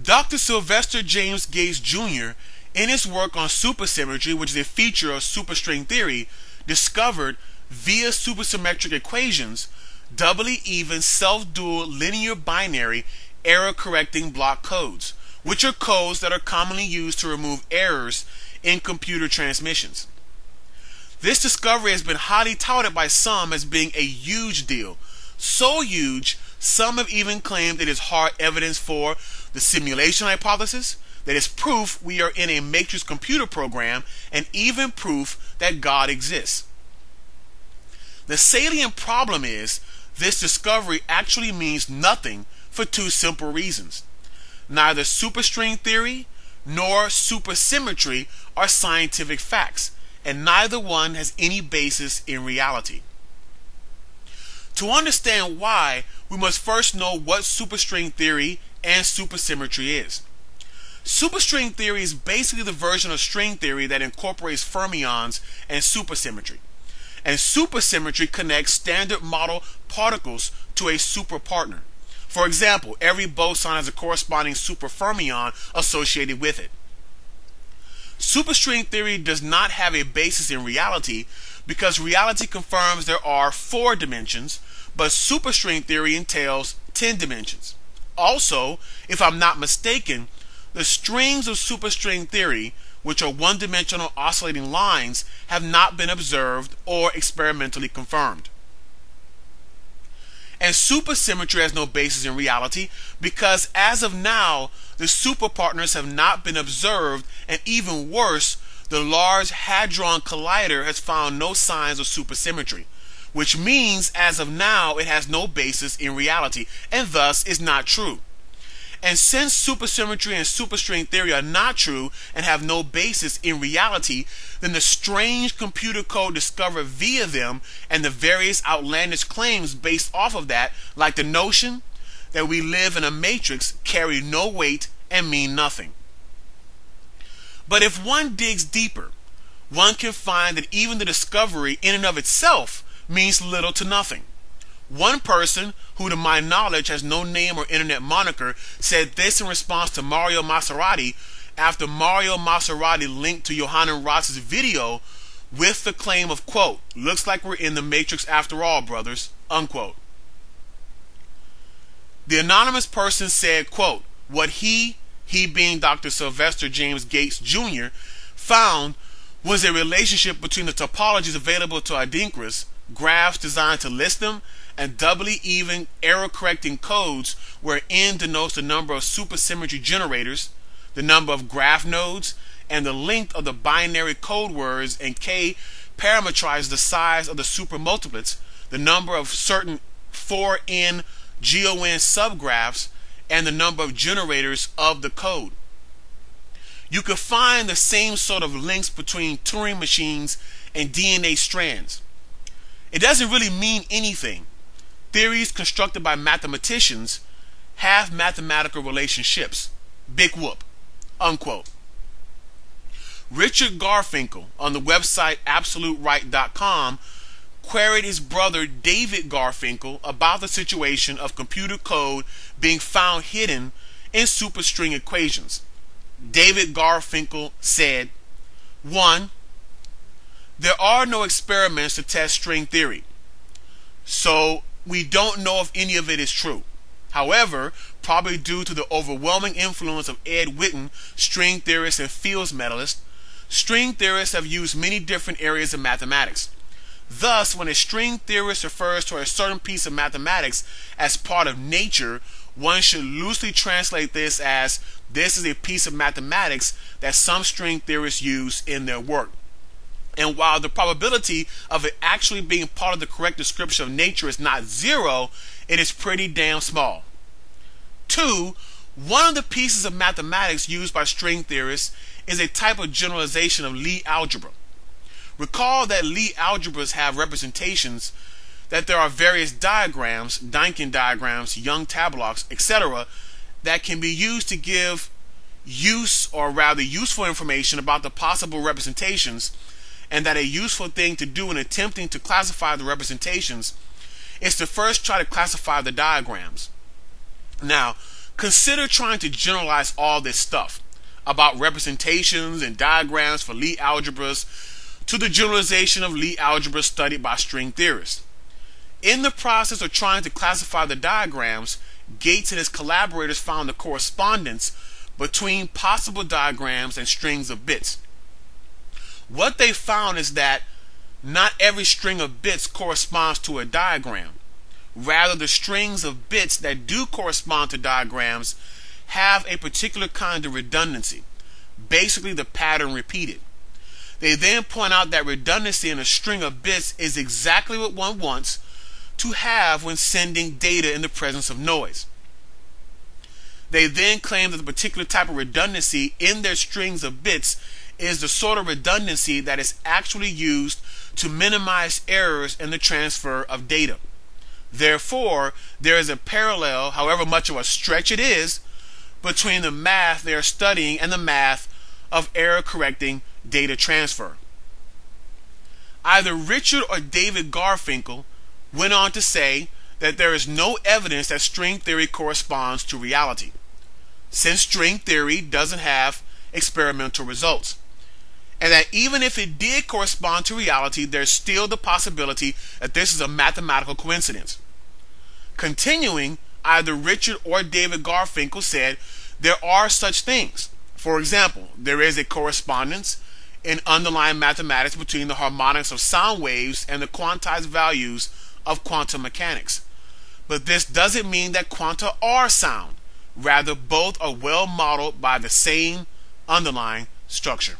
Dr. Sylvester James Gates Jr., in his work on supersymmetry, which is a feature of superstring theory, discovered via supersymmetric equations doubly even self-dual linear binary error-correcting block codes, which are codes that are commonly used to remove errors in computer transmissions. This discovery has been highly touted by some as being a huge deal. So huge, some have even claimed it is hard evidence for the simulation hypothesis, that is proof we are in a matrix computer program, and even proof that God exists. The salient problem is this discovery actually means nothing for two simple reasons. Neither superstring theory nor supersymmetry are scientific facts, and neither one has any basis in reality. To understand why, we must first know what superstring theory and supersymmetry is. Superstring theory is basically the version of string theory that incorporates fermions and supersymmetry. And supersymmetry connects standard model particles to a superpartner. For example, every boson has a corresponding superfermion associated with it. Superstring theory does not have a basis in reality because reality confirms there are 4 dimensions, but superstring theory entails 10 dimensions. Also, if I'm not mistaken, the strings of superstring theory, which are one-dimensional oscillating lines, have not been observed or experimentally confirmed. And supersymmetry has no basis in reality because as of now, the superpartners have not been observed, and even worse, the Large Hadron Collider has found no signs of supersymmetry, which means as of now it has no basis in reality and thus is not true. And since supersymmetry and superstring theory are not true and have no basis in reality, then the strange computer code discovered via them and the various outlandish claims based off of that, like the notion that we live in a matrix, carry no weight and mean nothing. But if one digs deeper, one can find that even the discovery in and of itself means little to nothing. One person, who to my knowledge has no name or internet moniker, said this in response to Mario Maserati after Mario Maserati linked to Johannes Ross's video with the claim of, quote, "Looks like we're in the Matrix after all, brothers," unquote. The anonymous person said, quote, what he being Dr. Sylvester James Gates Jr., found was a relationship between the topologies available to Adinkras, graphs designed to list them, and doubly even error-correcting codes where n denotes the number of supersymmetry generators, the number of graph nodes, and the length of the binary code words, and k parameterizes the size of the supermultiplets, the number of certain 4n GON subgraphs, and the number of generators of the code. You could find the same sort of links between Turing machines and DNA strands. It doesn't really mean anything. Theories constructed by mathematicians have mathematical relationships. Big whoop. Unquote. Richard Garfinkel on the website absoluteright.com queried his brother David Garfinkel about the situation of computer code being found hidden in superstring equations. David Garfinkel said, 1. There are no experiments to test string theory, so we don't know if any of it is true. However, probably due to the overwhelming influence of Ed Witten, string theorist and Fields medalist, string theorists have used many different areas of mathematics. Thus, when a string theorist refers to a certain piece of mathematics as part of nature, one should loosely translate this as this is a piece of mathematics that some string theorists use in their work. And while the probability of it actually being part of the correct description of nature is not 0, it is pretty damn small. 2. One of the pieces of mathematics used by string theorists is a type of generalization of Lie algebra. Recall that Lie algebras have representations, that there are various diagrams, Dynkin diagrams, Young tablocks, etc., that can be used to give useful information about the possible representations, and that a useful thing to do in attempting to classify the representations is to first try to classify the diagrams. Now, Consider trying to generalize all this stuff about representations and diagrams for Lie algebras to the generalization of Lie algebra studied by string theorists. In the process of trying to classify the diagrams, Gates and his collaborators found the correspondence between possible diagrams and strings of bits. What they found is that not every string of bits corresponds to a diagram. Rather, the strings of bits that do correspond to diagrams have a particular kind of redundancy, basically the pattern repeated. They then point out that redundancy in a string of bits is exactly what one wants to have when sending data in the presence of noise. They then claim that the particular type of redundancy in their strings of bits is the sort of redundancy that is actually used to minimize errors in the transfer of data. Therefore, there is a parallel, however much of a stretch it is, between the math they are studying and the math of error-correcting data transfer. Either Richard or David Garfinkel went on to say that there is no evidence that string theory corresponds to reality, since string theory doesn't have experimental results, and that even if it did correspond to reality, there's still the possibility that this is a mathematical coincidence. Continuing, either Richard or David Garfinkel said there are such things. For example, there is a correspondence in underlying mathematics between the harmonics of sound waves and the quantized values of quantum mechanics. But this doesn't mean that quanta are sound. Rather, both are well modeled by the same underlying structure.